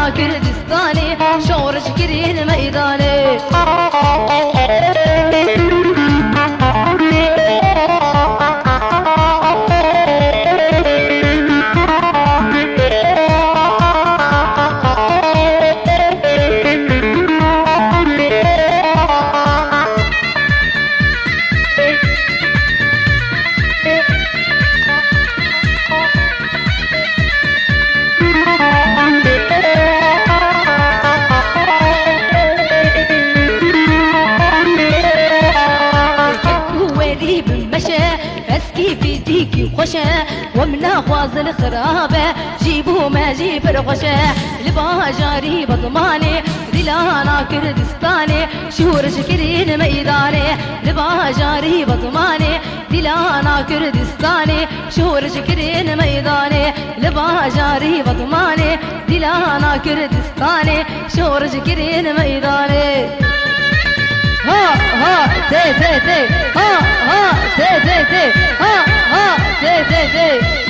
انا كردستاني شور شكرين ميداني في ديكي وخشة ومنا خواز الخرابة جيبوا ما جيب الغشة لبا جاري بضماني دلانا كردستاني شهور شكرين ميداني لبا جاري بضماني دلانا كردستاني شهور شكرين ميداني لبا جاري بضماني دلانا كردستاني شهور شكرين ميداني ها ها تي تي تي ها ها تي تي تي ها ها تي تي تي